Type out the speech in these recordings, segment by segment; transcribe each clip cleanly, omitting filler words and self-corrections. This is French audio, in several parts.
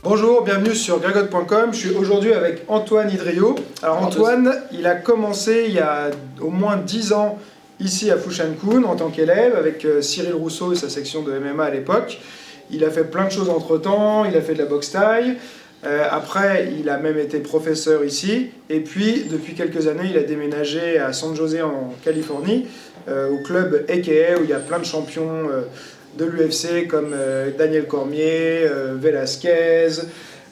Bonjour, bienvenue sur gregot.com. Je suis aujourd'hui avec Antoine Hydrio. Alors Antoine, il a commencé il y a au moins 10 ans ici à Fushankun en tant qu'élève avec Cyril Rousseau et sa section de MMA à l'époque. Il a fait plein de choses entre temps, il a fait de la boxe thaï. Après, il a même été professeur ici. Et puis, depuis quelques années, il a déménagé à San José en Californie, au club AKA où il y a plein de champions de l'UFC comme Daniel Cormier, Velasquez,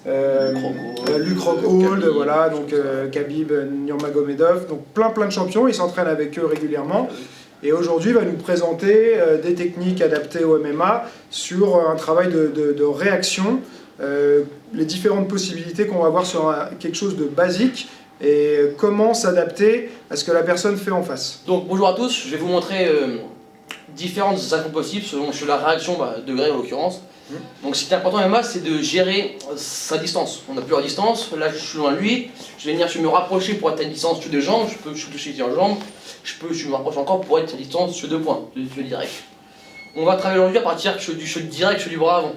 Luke Rockhold, voilà, donc Khabib Nurmagomedov, donc plein de champions. Il s'entraîne avec eux régulièrement. Et aujourd'hui, il va nous présenter des techniques adaptées au MMA sur un travail de réaction, les différentes possibilités qu'on va avoir sur quelque chose de basique et comment s'adapter à ce que la personne fait en face. Donc bonjour à tous, je vais vous montrer différentes actions possibles selon la réaction de Greg en l'occurrence. Donc ce qui est important en MMA, c'est de gérer sa distance. On n'a plus la distance, là je suis loin de lui, je vais me rapprocher pour être à une distance sur 2 jambes, je peux toucher en jambe, je me rapproche encore pour être à distance sur 2 points, de direct. On va travailler aujourd'hui à partir du shot direct, du bras avant.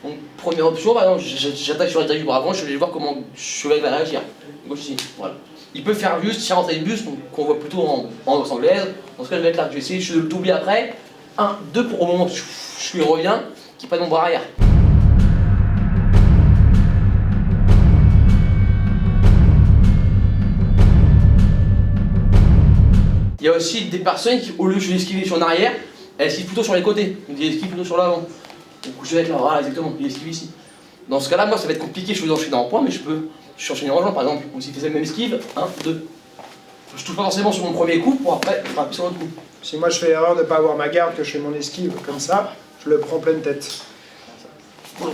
Donc première option, par exemple, j'attaque sur le direct du bras avant, je vais voir comment je vais réagir. Gauche ici, voilà. Il peut faire juste tirer rentrer le buste, donc qu'on voit plutôt en boxe anglaise. Dans ce cas, je vais être là, je vais essayer de le doubler après. 1, 2 pour au moment où je lui reviens, qu'il n'y ait pas de mon bras arrière. Il y a aussi des personnes qui, au lieu de l'esquiver sur l'arrière, elles esquivent plutôt sur les côtés, donc ils esquivent plutôt sur l'avant. Donc je vais être là, voilà exactement, il esquive ici. Dans ce cas-là, moi ça va être compliqué, je vais enchaîner en point, mais je peux enchaîner en jambe par exemple. Donc s'il fait la même esquive, 1, 2. Je touche pas forcément sur mon premier coup pour après frapper sur l'autre coup. Si moi je fais l'erreur de ne pas avoir ma garde, que je fais mon esquive comme ça, je le prends pleine tête. Vous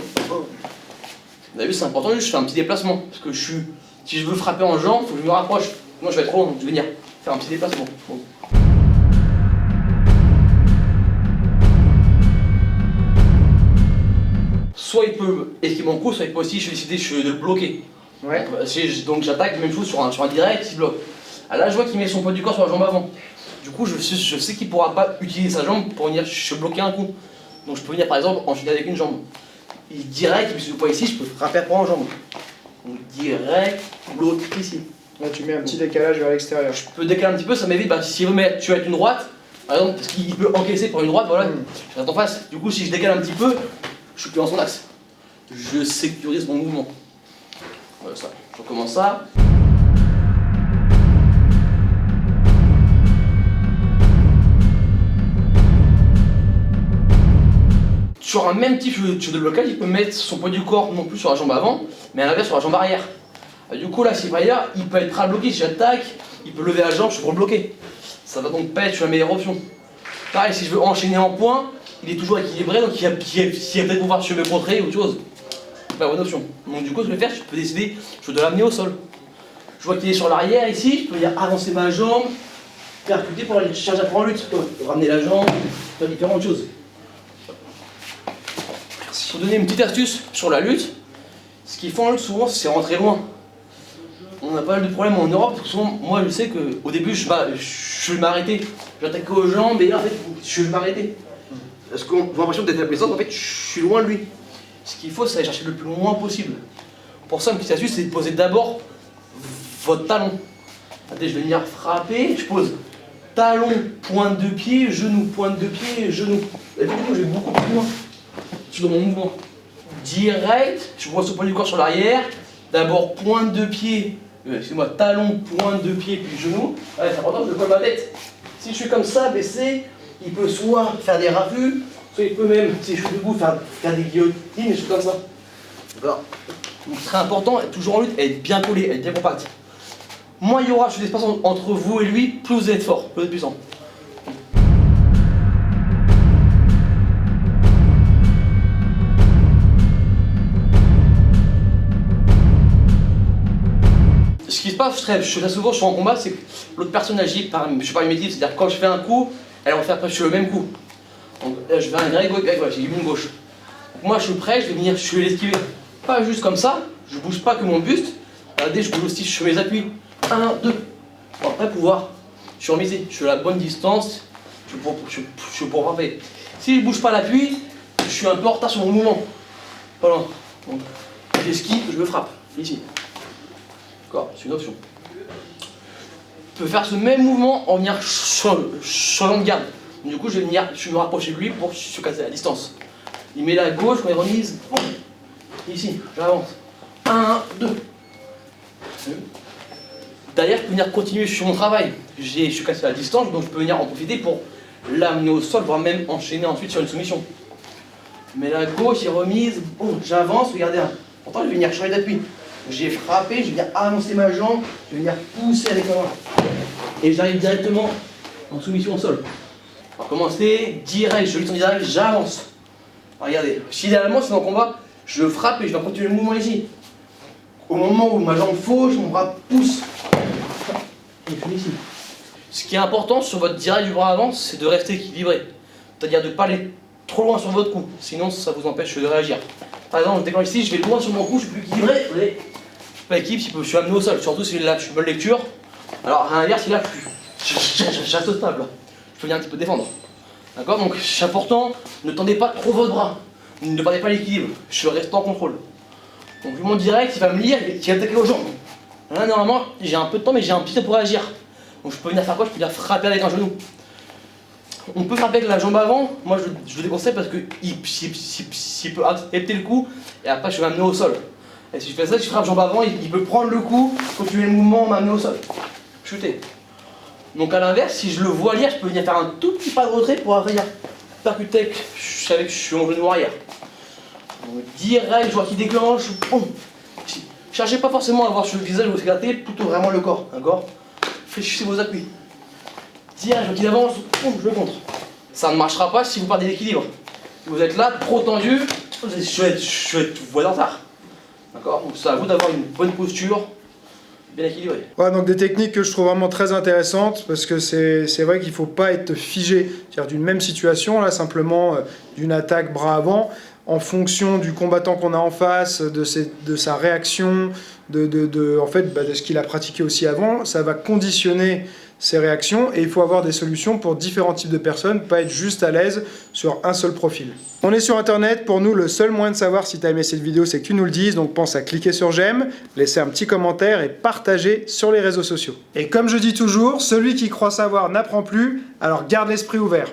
avez vu, c'est important, je fais un petit déplacement. Parce que si je veux frapper en jambe, il faut que je me rapproche. Moi je vais être trop long, donc je vais venir faire un petit déplacement. Bon. Soit il peut esquiver mon coup, soit il peut aussi décider de le bloquer. Ouais. Donc j'attaque, même chose sur un direct, il bloque. Là je vois qu'il met son poids du corps sur la jambe avant. Du coup je sais qu'il ne pourra pas utiliser sa jambe pour venir se bloquer un coup. Donc je peux venir par exemple enchaîner avec une jambe. Direct, il met le poids ici, je peux frapper après en jambe. Donc direct, l'autre ici. Là tu mets un petit décalage vers l'extérieur. Je peux décaler un petit peu, ça m'évite, s'il veut mettre, tu vas être une droite, par exemple, parce qu'il peut encaisser pour une droite, voilà, je reste en face. Du coup si je décale un petit peu, je suis plus dans son axe. Je sécurise mon mouvement. Voilà ça, je recommence ça. Sur un même type de blocage, il peut mettre son poids du corps non plus sur la jambe avant, mais à l'inverse sur la jambe arrière. Du coup là, s'il va ailleurs, il peut être prêt à bloquer. Si j'attaque, il peut lever la jambe, je suis pour le bloquer. Ça va donc pas être la meilleure option. Pareil, si je veux enchaîner en point, il est toujours équilibré, donc il va peut-être pouvoir se me contrer ou autre chose. C'est pas la bonne option. Donc du coup, ce que je vais faire, je peux décider, je dois l'amener au sol. Je vois qu'il est sur l'arrière ici, je peux venir avancer ma jambe, percuter pour aller chercher après en lutte. Je peux ramener la jambe, faire différentes choses. Pour donner une petite astuce sur la lutte, ce qu'ils font en lutte souvent, c'est rentrer loin. On a pas mal de problèmes en Europe, parce que souvent, moi je sais qu'au début je vais m'arrêter. J'attaque aux jambes et là en fait je vais m'arrêter. Parce qu'on a l'impression d'être à la plaisance, en fait je suis loin de lui. Ce qu'il faut, c'est aller chercher le plus loin possible. Pour ça, une petite astuce, c'est de poser d'abord votre talon. Attendez, je vais venir frapper, je pose talon, pointe de pied, genou, pointe de pied, genou. Et du coup, je vais beaucoup plus loin. Je suis dans mon mouvement. Direct, je vois ce point du corps sur l'arrière. D'abord pointe de pied, excusez-moi, talon, pointe de pied, puis genou. Ouais, c'est important, je colle ma tête. Si je suis comme ça, baissé, il peut soit faire des raffus, soit il peut même, si je suis debout, faire des guillotines, des choses comme ça. D'accord. Donc très important, toujours en lutte, être bien collé, être bien compact. Moins il y aura d'espace entre vous et lui, plus vous êtes fort, plus vous êtes puissant. Ce qui se passe très souvent, je suis en combat, c'est que l'autre personne agit par mimétisme, c'est-à-dire quand je fais un coup, elle va faire presque le même coup. Donc là, je vais un direct, voilà, j'ai une gauche. Donc, moi je suis prêt, je vais l'esquiver. Pas juste comme ça, je bouge pas que mon buste. Regardez, je bouge aussi, je fais mes appuis. 1, 2. Pour après pouvoir, je suis remisé, je suis à la bonne distance, je suis pour frapper. Si je bouge pas l'appui, je suis un peu en retard sur mon mouvement. Voilà. Donc, j'esquive, je me frappe. Ici. D'accord, c'est une option. Je peux faire ce même mouvement en venir changeant de garde. Du coup, je vais me rapprocher de lui pour se casser la distance. Il met la gauche, quand il remise, boum. Ici, j'avance. 1, 2. D'ailleurs, je peux venir continuer sur mon travail. Je suis cassé à la distance, donc je peux venir en profiter pour l'amener au sol, voire même enchaîner ensuite sur une soumission. Mais la gauche est remise, boum, j'avance, regardez. Pourtant, je vais venir changer d'appui. J'ai frappé, je vais venir avancer ma jambe, je vais venir pousser avec ma main. Et j'arrive directement en soumission au sol. On va commencer direct, je lutte en direct, j'avance. Regardez, si idéalement c'est dans le combat, je frappe et je vais continuer le mouvement ici. Au moment où ma jambe fauche, mon bras pousse. Et je finis ici. Ce qui est important sur votre direct du bras avant, c'est de rester équilibré. C'est-à-dire de ne pas aller trop loin sur votre cou, sinon ça vous empêche de réagir. Par exemple, je déclenche ici, je vais loin sur mon cou, je suis plus équilibré. Vous voyez, je suis pas équilibré, je suis amené au sol, surtout si là je suis bonne lecture. Alors à l'inverse, là je reste stable. Je peux venir un petit peu défendre. D'accord? Donc c'est important, ne tendez pas trop votre bras, ne perdez pas l'équilibre, je reste en contrôle. Donc vu mon direct, il va me lire, il va attaquer aux jambes. Là normalement, j'ai un peu de temps, mais j'ai un petit temps pour réagir. Donc je peux venir faire quoi? Je peux venir frapper avec un genou. On peut frapper avec la jambe avant, moi je le déconseille parce qu'il peut accepter le coup et après je vais m'amener au sol. Et si je fais ça, si je frappe jambe avant, il peut prendre le coup, continuer le mouvement, m'amener au sol. Chuter. Donc à l'inverse, si je le vois lire, je peux venir faire un tout petit pas de retrait pour venir percuter avec, je suis mon genou arrière. Donc direct, je vois qu'il déclenche, boum. Cherchez pas forcément à voir sur le visage ou éclater, plutôt vraiment le corps, d'accord? Fléchissez vos appuis. Direct, je vois qu'il avance, boum, je le contre. Ça ne marchera pas si vous perdez l'équilibre. Si vous êtes là, trop tendu, je vais être vous en retard. D'accord? Donc c'est à vous d'avoir une bonne posture, bien équilibrée. Ouais, donc des techniques que je trouve vraiment très intéressantes parce que c'est vrai qu'il ne faut pas être figé, c'est-à-dire d'une même situation, là simplement d'une attaque bras avant, en fonction du combattant qu'on a en face, de sa réaction, en fait, de ce qu'il a pratiqué aussi avant, ça va conditionner ses réactions et il faut avoir des solutions pour différents types de personnes, pas être juste à l'aise sur un seul profil. On est sur internet, pour nous le seul moyen de savoir si tu as aimé cette vidéo c'est que tu nous le dises, donc pense à cliquer sur j'aime, laisser un petit commentaire et partager sur les réseaux sociaux. Et comme je dis toujours, celui qui croit savoir n'apprend plus, alors garde l'esprit ouvert.